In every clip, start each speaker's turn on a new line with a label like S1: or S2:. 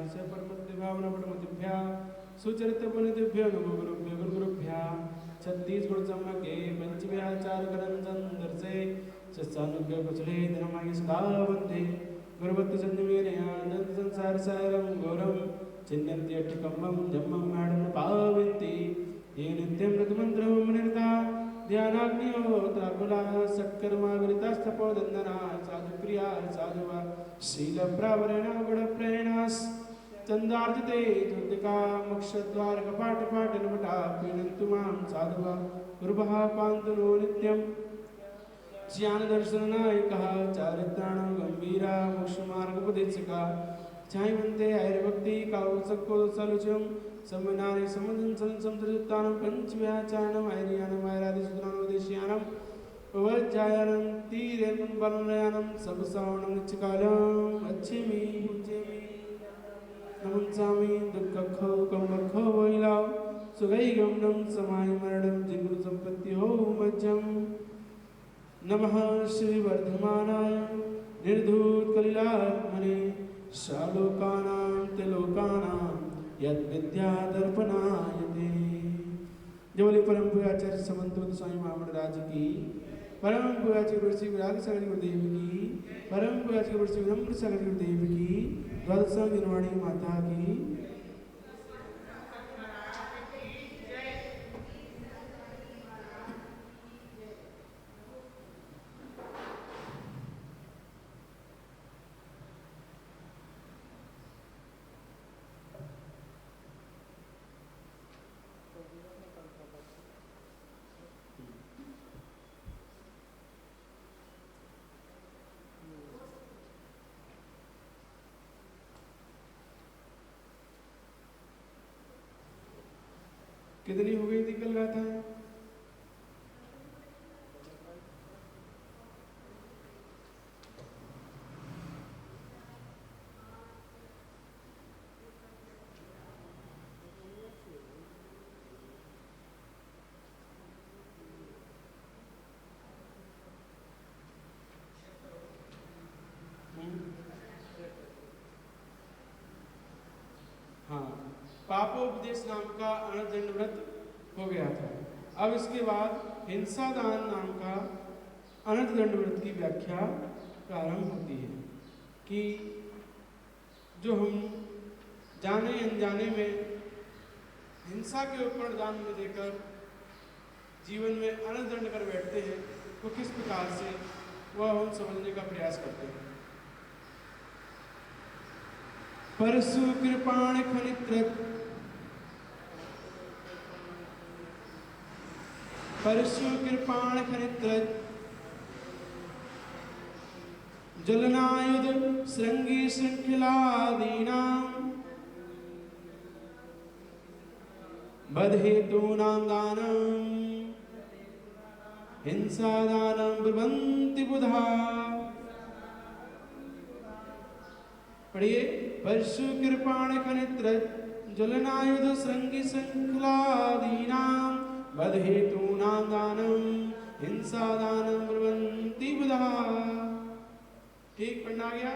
S1: से परमत्य भावना परमतिभ्या सुचरित पुनितिभ्यो नमो गुरुभ्यो गुरुभ्या 36 गुण सम्मके पंचव्याचार करंजन दर्शे सत्सानुज्ञ कुशले धर्माय सदा वंदे गुरुवत्त संयमेन आनंद संसार सारं घोरं चिन्यन्ति अट्टिकम्बं जम्मं माडं पावन्ति ये नित्यं ऋतुमन्त्रं निरता ध्यानाग्निहोत्राकुला सत्कर्मा विरतास्तपोदन्दना साधुप्रिया साधुवा शीलप्रावरेण गुणप्रेणास् चंदार्जिते धुतिका मोक्षद्वार कपाट पाट नमटा पीनन्तु मां साधुवा गुरुभः पान्तु नो नित्यं ज्ञान दर्शननायकः चारित्राणां गंभीरा मोक्षमार्गोपदेशका चायवन्ते आयुर्भक्ति काउसको सलुचम समनानि समदन संसंतरितानं पंचव्याचारणं आर्यानं आयरादिसुत्राणं उद्देश्यानं वज्जायानं तीरेनं बलनयानं सबसावनं नित्यकालं अच्छेमि पूजेमि नमस्कामि दुःखखो कमखो वैलाव सुगैगमनं समाय मरणं जिगुरु संपत्ति हो मज्जम नमः श्री वर्धमानाय निर्धूत कलिलात्मने शालोकानां तिलोकानां यद्विद्यादर्पणायते। जबले परम पूज्याचार्य समन्त स्वामी महाराज की, परम पूज्याचार्य गुरुश्री विराग सागर गुरुदेव की, परम पूज्याचार्य गुरुश्री विनम्र सागर गुरुदेव की, द्वादश निर्वाणी माता की। कितनी हो गई थी कल गाथा है? हाँ, पापोपदेश नाम का अनदंड व्रत हो गया था। अब इसके बाद हिंसादान नाम का अनदंड व्रत की व्याख्या प्रारंभ होती है कि जो हम जाने अनजाने में हिंसा के ऊपर दान में देकर जीवन में अनदंड कर बैठते हैं, तो किस प्रकार से वह हम समझने का प्रयास करते हैं। परशु कृपाण खनित्रत परशु कृपाण खनित्रत जलनायुध श्रृंगी श्रृंखलादीनां बधहेतूनां दानं हिंसादानं ब्रुवन्ति बुधा। पढ़िए, परशु कृपाण खनित्रत ज्वलनायुध श्रृंगी श्रृंखलादीनां बधहेतूनां दानं हिंसादानं ब्रुवन्ति बुधा। ठीक पढ़ना गया?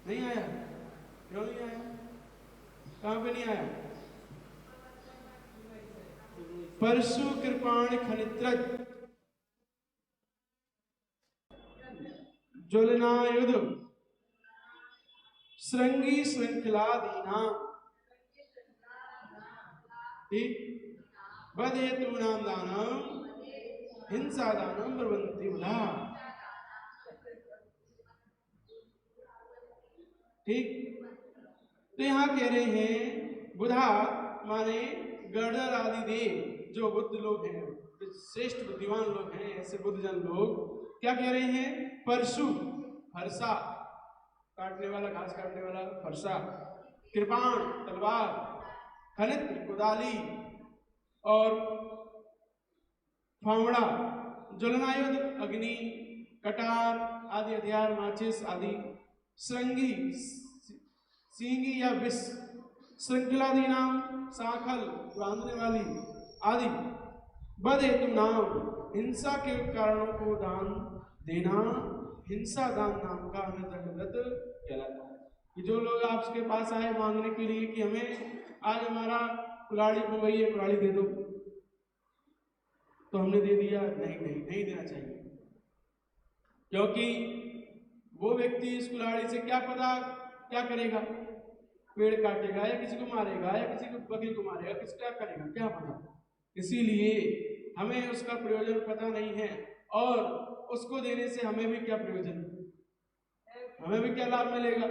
S1: नहीं आया? क्यों नहीं आया? कहां पे नहीं आया? परशु कृपाण खनित्रत ज्वलनायुध श्रृंगी श्रृंखलादीनां बधहेतूनां दानं हिंसादानं ब्रुवन्ति बुधा। ठीक, तो यहां कह रहे हैं बुधा माने गणधर आदि देव, जो बुद्ध लोग हैं, श्रेष्ठ बुद्धिमान लोग हैं, ऐसे बुद्धजन लोग क्या कह रहे हैं? परशु फरसा, काटने वाला, घास काटने वाला फरसा, कृपाण तलवार, खनित्र कुदाली और फावड़ा, ज्वलनायुध अग्नि, कटार आदि हथियार, माचिस आदि, श्रृंगी सींगी या विष, श्रृंखलादि नाम साखल बांधने वाली आदि, बधहेतूनां हिंसा के कारणों को दान देना हिंसा दान नाम का अनदंड व्रत कहलाता है। कि जो लोग आपके पास आए मांगने के लिए कि हमें आज हमारा कुल्हाड़ी खो गई है, कुल्हाड़ी दे दो, तो हमने दे दिया, नहीं देना चाहिए। क्योंकि वो व्यक्ति इस कुल्हाड़ी से क्या पता क्या करेगा, पेड़ काटेगा या किसी को मारेगा या किसी को बकरी को मारेगा, किस क्या करेगा क्या पता। इसीलिए हमें उसका प्रयोजन पता नहीं है और उसको देने से हमें भी क्या प्रयोजन, हमें भी क्या लाभ मिलेगा,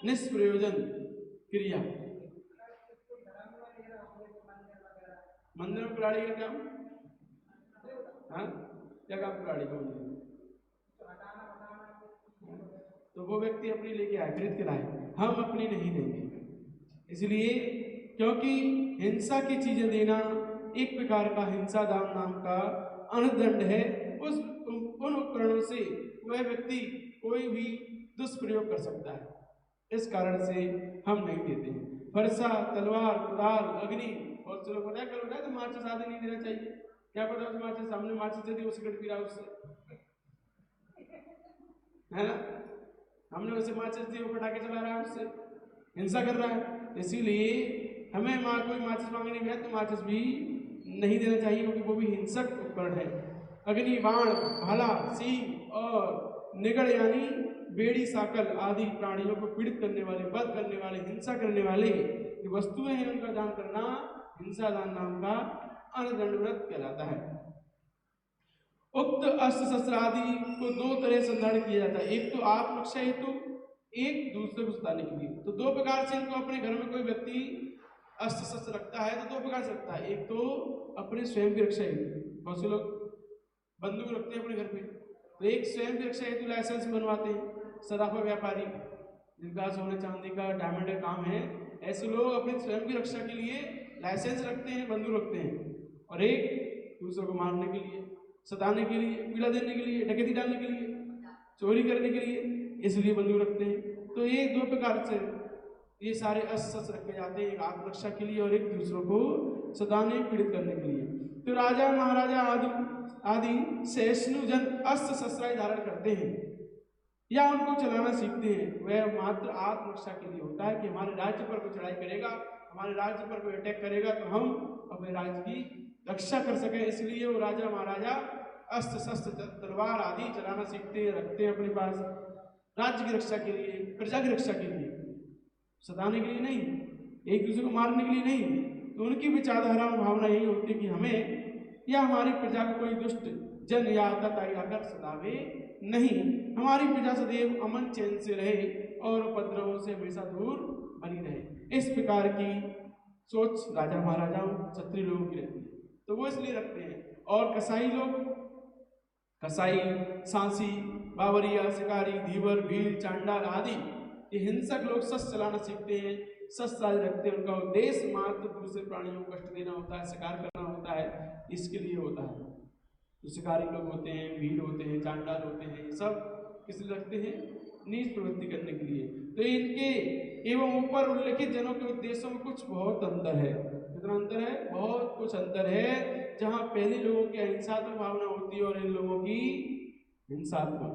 S1: निष्प्रयोजन क्रिया। मंदिर में कुल्हाड़ी का काम, हाँ क्या काम कुल्हाड़ी का मंदिर में, तो वो व्यक्ति अपनी लेके आए, खरीद के लाए, हम अपनी नहीं देंगे। इसलिए क्योंकि हिंसा की चीजें देना एक प्रकार का हिंसा दान नाम का अनुदंड है। उन उपकरणों से वह व्यक्ति कोई भी दुष्प्रयोग कर सकता है, इस कारण से हम नहीं देते हैं। फरसा, तलवार, कुदाल, अग्नि, और चलो पता है कल बताया तो माचिस आदि नहीं देना चाहिए। क्या पता उस माचिस सामने माचिस दे दी, वो सिगरेट पी रहा उससे, है ना, हमने उसे माचिस दी, वो पटाखे चला रहा है, उससे हिंसा कर रहा है। इसीलिए हमें कोई माचिस मांगने गया तो माचिस भी नहीं देना चाहिए, क्योंकि वो भी हिंसक उपकरण है। अग्नि, बाण, भाला, सींग और निगड़ यानी बेड़ी, साकल आदि प्राणियों को पीड़ित करने वाले, वध करने वाले, हिंसा करने वाले जो वस्तुएं हैं उनका दान करना हिंसा दान नाम का अनुदंड व्रत कहलाता है। उक्त अस्त्र शस्त्र आदि को दो तरह से धारण किया जाता है, एक तो आत्मरक्षा हेतु, एक दूसरे को सताने के लिए। तो दो प्रकार से इनको अपने घर में कोई व्यक्ति अस्त्र शस्त्र रखता है तो दो प्रकार से रखता है। एक तो अपने स्वयं की रक्षा हेतु, बहुत से लोग बंदूक रखते हैं अपने घर पे, तो एक स्वयं की रक्षा हेतु लाइसेंस बनवाते हैं। सराफा व्यापारी जिनका सोने चांदी का डायमंड का काम है, ऐसे लोग अपने स्वयं की रक्षा के लिए लाइसेंस रखते हैं, बंदूक रखते हैं। और एक दूसरों को मारने के लिए, सताने के लिए, पीड़ा देने के लिए, डकैती डालने के लिए, चोरी करने के लिए, इसलिए बंदूक रखते हैं। तो ये दो प्रकार से ये सारे अस्त्र शस्त्र रखे जाते हैं, एक आत्मरक्षा के लिए और एक दूसरों को सताने पीड़ित करने के लिए। तो राजा महाराजा आदि सहिष्णु जन अस्त्र शस्त्र धारण करते हैं या उनको चलाना सीखते हैं, वह मात्र आत्मरक्षा के लिए होता है कि हमारे राज्य पर कोई चढ़ाई करेगा, हमारे राज्य पर कोई अटैक करेगा तो हम अपने राज्य की रक्षा कर सकें। इसलिए वो राजा महाराजा अस्त्र शस्त्र तलवार आदि चलाना सीखते हैं, रखते हैं अपने पास, राज्य की रक्षा के लिए, प्रजा की रक्षा के लिए, सताने के लिए नहीं, एक दूसरे को मारने के लिए नहीं। तो उनकी विचारधारा भावना यही होती है कि हमें या हमारी प्रजा को कोई दुष्ट जन या आतताई आकर सतावे नहीं, हमारी प्रजा सदैव अमन चैन से रहे और उपद्रवों से हमेशा दूर बनी रहे। इस प्रकार की सोच राजा महाराजाओं क्षत्रिय लोगों की रहती है, तो वो इसलिए रखते हैं। और कसाई लोग, कसाई, सांसी, बावरिया, शिकारी, धीवर, भील, चांडाल आदि ये हिंसक लोग शस्त्र चलाना सीखते हैं, शस्त्र आदि रखते हैं। उनका उद्देश्य मात्र दूसरे प्राणियों को कष्ट देना होता है, शिकार करना होता है, इसके लिए होता है। जो शिकारी लोग होते हैं, भील होते हैं, चांडाल होते हैं, ये सब किस लिए रखते हैं, नीच प्रवृत्ति करने के लिए। तो इनके एवं ऊपर उल्लेखित जनों के उद्देश्यों में कुछ बहुत अंतर है। कितना अंतर है, बहुत कुछ अंतर है। जहां पहले लोगों की अहिंसात्मक भावना होती है और इन लोगों की हिंसात्मक।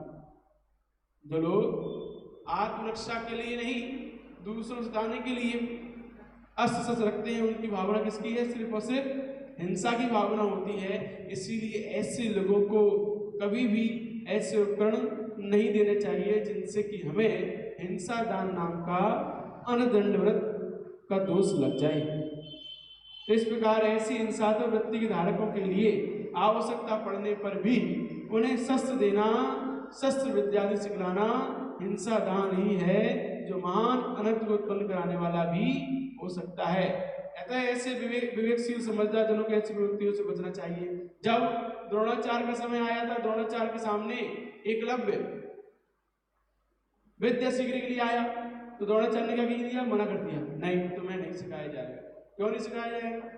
S1: जो लोग आत्मरक्षा के लिए नहीं, दूसरों से सताने के लिए अस्त्र शस्त्र रखते हैं, उनकी भावना किसकी है, सिर्फ और सिर्फ हिंसा की भावना होती है। इसीलिए ऐसे लोगों को कभी भी ऐसे उपकरण नहीं देने चाहिए जिनसे कि हमें हिंसा दान नाम का अनुदंड व्रत का दोष लग जाए। तो इस प्रकार ऐसी हिंसात्मक वृत्ति के धारकों के लिए आवश्यकता पड़ने पर भी उन्हें शस्त्र देना, शस्त्र विद्या सिखलाना हिंसा दान ही है, जो महान अनर्थ को उत्पन्न कराने वाला भी हो सकता है। अतः ऐसे विवेकशील समझदार जनों को ऐसी प्रवृत्तियों से बचना चाहिए। जब द्रोणाचार्य का समय आया था, द्रोणाचार्य के सामने एकलव्य विद्या सीखने के लिए आया, तो द्रोणाचार्य ने क्या कह दिया, मना कर दिया, नहीं तुम्हें नहीं सिखाया जाएगा। क्यों नहीं सिखाया जाएगा,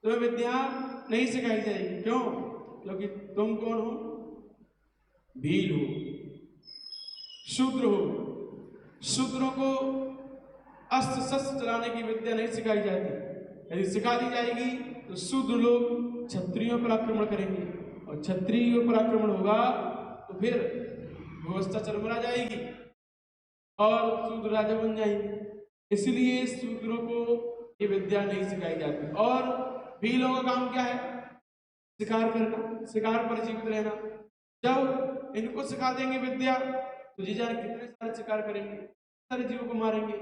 S1: तुम्हें विद्या नहीं सिखाई जाएगी। क्यों, क्योंकि तुम कौन हो, भील हो, शूद्र हो। शूद्रों को अस्त्र शस्त्र चलाने की विद्या नहीं सिखाई जाती। यदि सिखा दी जाएगी तो शूद्र लोग क्षत्रियों पर आक्रमण करेंगे, और क्षत्रियों पर आक्रमण होगा तो फिर व्यवस्था चरमरा जाएगी और शूद्र राजा बन जाएंगे। इसलिए शूद्रों को ये विद्या नहीं सिखाई जाती। और भीलों का काम क्या है? शिकार करना, शिकार पर जीवित रहना। जब इनको सिखा देंगे विद्या तो जी जाने कितने सारे शिकार करेंगे, सारे जीवों को मारेंगे।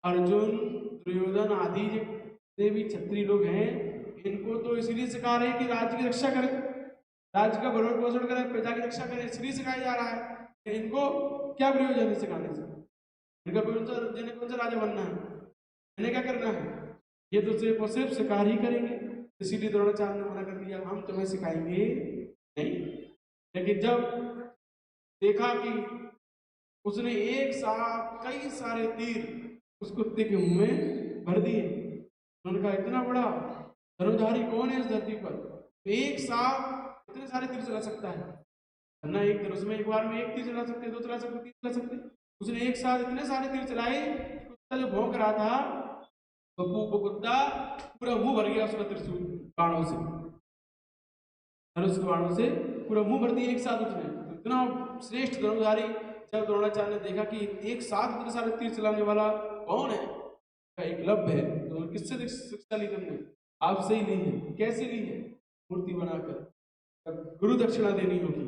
S1: अर्जुन, दुर्योधन आदि जितने भी क्षत्रिय लोग हैं, इनको तो इसलिए सिखा रहे हैं कि राज्य की रक्षा करें, राज्य का भरण पोषण करें, प्रजा की रक्षा करें, इसलिए सिखाया जा रहा है। इनको क्या प्रयोजन है सिखाने से? इनका कौन सा राजा बनना है? इन्हें क्या करना है? ये तो सिर्फ और सिर्फ शिकार ही करेंगे। इसीलिए द्रोणाचार्य ने मना कर दिया, हम तुम्हें सिखाएंगे नहीं। लेकिन जब देखा कि उसने एक साथ कई सारे तीर उस कुत्ते के मुंह में भर दिए, उन्होंने कहा इतना बड़ा धनुधारी कौन है इस धरती पर, एक साथ इतने सारे तीर चला सकता है? ना एक धनुष में एक बार में एक तीर चला सकते, दो चला सकते, तीन चला सकते। उसने एक साथ इतने सारे तीर चलाए, कुत्ता जो भौंक रहा था वो कुत्ता पूरा मुंह भर गया उसका त्रिशूल बाणों से, धनुष के बाणों से पूरा मुंह भर दिया एक साथ उसने। तो इतना श्रेष्ठ धनुधारी जब द्रोणाचार्य ने देखा कि एक साथ इतने सारे तीर चलाने वाला कौन है, एकलव्य है। तो किससे शिक्षा ली तुमने? आपसे ही ली है। कैसे ली है? मूर्ति बनाकर गुरु दक्षिणा देनी होगी,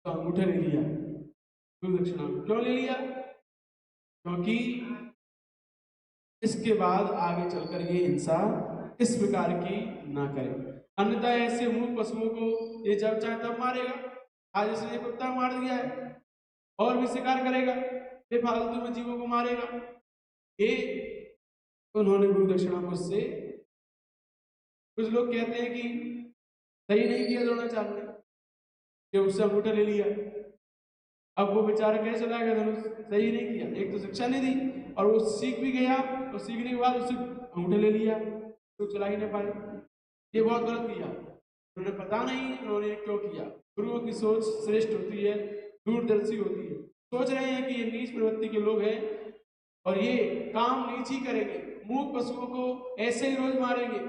S1: तो अंगूठा ले लिया गुरु दक्षिणा। क्यों ले लिया? क्योंकि इसके बाद आगे चलकर ये हिंसा इस प्रकार की ना करे, अन्यथा ऐसे मूक पशुओं को ये जब चाहे तब मारेगा। आज इसने कुत्ता मार दिया है, और भी शिकार करेगा, बेफालतू में जीवों को मारेगा। ये उन्होंने गुरु दक्षिणा मुझसे, कुछ लोग कहते हैं कि सही नहीं किया द्रोणाचार्य ने कि उससे अंगूठा ले लिया। अब वो बेचारा कैसे लाएगा धनुष? सही नहीं किया, एक तो शिक्षा नहीं दी और वो सीख भी गया, और सीखने के बाद उससे अंगूठा ले लिया तो चला ही नहीं पाए। ये बहुत गलत किया, उन्होंने पता नहीं उन्होंने क्यों किया। गुरुओं की सोच श्रेष्ठ होती है, दूरदर्शी होती है। सोच रहे हैं कि ये नीच प्रवृत्ति के लोग हैं और ये काम नीच ही करेंगे, मूक पशुओं को ऐसे ही रोज मारेंगे।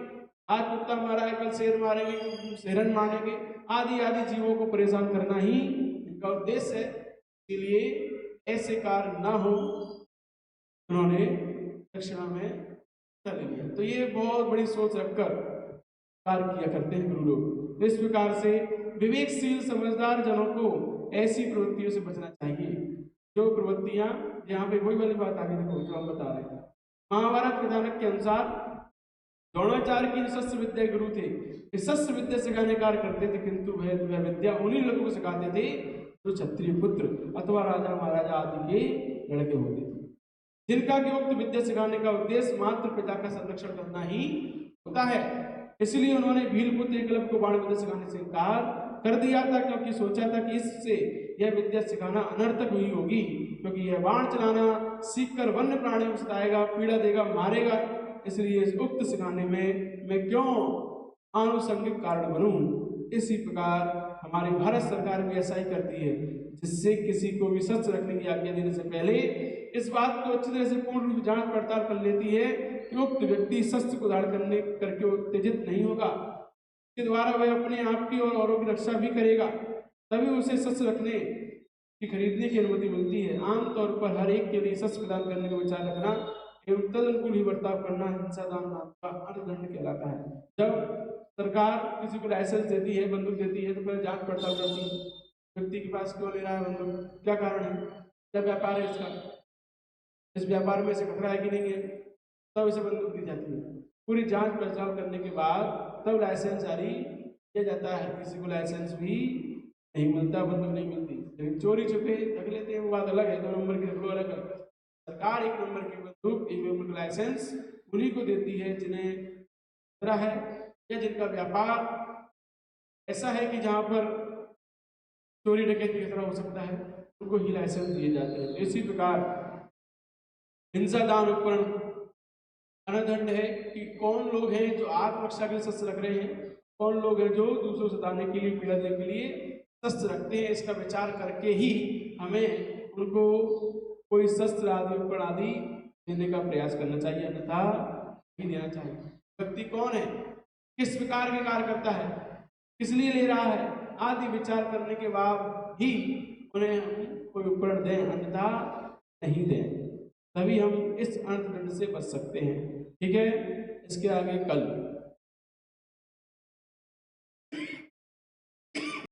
S1: आज कुत्ता मारा है, कल शेर मारेंगे, हिरण मारेंगे, आदि आदि जीवों को परेशान करना ही इनका उद्देश्य है। इसलिए ऐसे कार्य ना हो, उन्होंने दक्षिणा में ले लिया। तो ये बहुत बड़ी सोच रखकर कार्य किया करते हैं गुरु लोग। इस प्रकार से विवेकशील समझदार जनों को ऐसी प्रवृत्तियों से बचना चाहिए, जो प्रवृत्तियां, यहाँ पे वही वाली बात आगे देखो जो हम बता रहे थे। महाभारत कथानक के अनुसार द्रोणाचार्य की शस्त्र विद्या गुरु थे, शस्त्र विद्या सिखाने कार्य करते थे, किंतु वह विद्या उन्हीं लोगों को सिखाते थे जो क्षत्रिय पुत्र अथवा राजा महाराजा आदि के लड़के होते थे, जिनका कि उक्त विद्या सिखाने का उद्देश्य मात्र पिता का संरक्षण करना ही होता है। इसलिए उन्होंने भीलपुत्र एकलव्य को बाण विद्या सिखाने से इनकार कर दिया था, क्योंकि सोचा था कि इससे यह विद्या सिखाना अनर्थक हुई होगी, क्योंकि यह बाण चलाना सीखकर वन्य प्राणी को सताएगा, पीड़ा देगा, मारेगा। इसलिए इस उक्त सिखाने में मैं क्यों आनुषंगिक कारण बनूं। इसी प्रकार हमारी भारत सरकार भी ऐसा ही करती है, जिससे किसी को भी शस्त्र रखने की आज्ञा देने से पहले इस बात को अच्छी तरह से पूर्ण रूप जांच पड़ताल कर लेती है कि उक्त व्यक्ति शस्त्र को धारण करने करके उत्तेजित नहीं होगा, इसके द्वारा वह अपने आप की और औरों की रक्षा भी करेगा, तभी उसे शस्त्र रखने की खरीदने की अनुमति मिलती है। आमतौर पर हर एक के लिए शस्त्र प्रदान करने का विचार रखना एवं तदनुकूल ही बर्ताव करना हिंसा दान नाम का अर्थदंड कहलाता है। जब सरकार किसी को लाइसेंस देती है, बंदूक देती है, तो पहले जांच पड़ताल करती है, व्यक्ति के पास क्यों ले रहा है बंदूक, क्या कारण है, क्या व्यापार है इसका, इस व्यापार में से खतरा है कि नहीं है, तब इसे बंदूक दी जाती है। पूरी जांच पड़ताल करने के बाद तब लाइसेंस जारी किया जाता है। किसी को लाइसेंस भी नहीं मिलता, बंदूक नहीं मिलती, लेकिन चोरी छुपे रख लेते हैं, वो बात अलग है, 2 नंबर की रख लो अलग है। सरकार 1 नंबर की बंदूक, 1 नंबर का लाइसेंस उन्हीं को देती है जिन्हें खतरा है या जिनका व्यापार ऐसा है कि जहाँ पर चोरी डकैती खतरा हो सकता है, उनको ही लाइसेंस दिए जाते हैं। इसी प्रकार हिंसा दान उपकरण अनदंड है कि कौन लोग हैं जो आत्मरक्षा के लिए शस्त्र रख रहे हैं, कौन लोग हैं जो दूसरों से सताने के लिए, पीड़ा देने के लिए शस्त्र रखते हैं। इसका विचार करके ही हमें उनको कोई शस्त्र आदि उपकरण आदि देने का प्रयास करना चाहिए, अन्यथा नहीं देना चाहिए। व्यक्ति कौन है, किस प्रकार के कार्य करता है, किस लिए ले रहा है आदि विचार करने के बाद ही उन्हें हम कोई उपकरण दें, अन्यथा नहीं दें। तभी हम इस अनंत दंड से बच सकते हैं। ठीक है, इसके आगे कल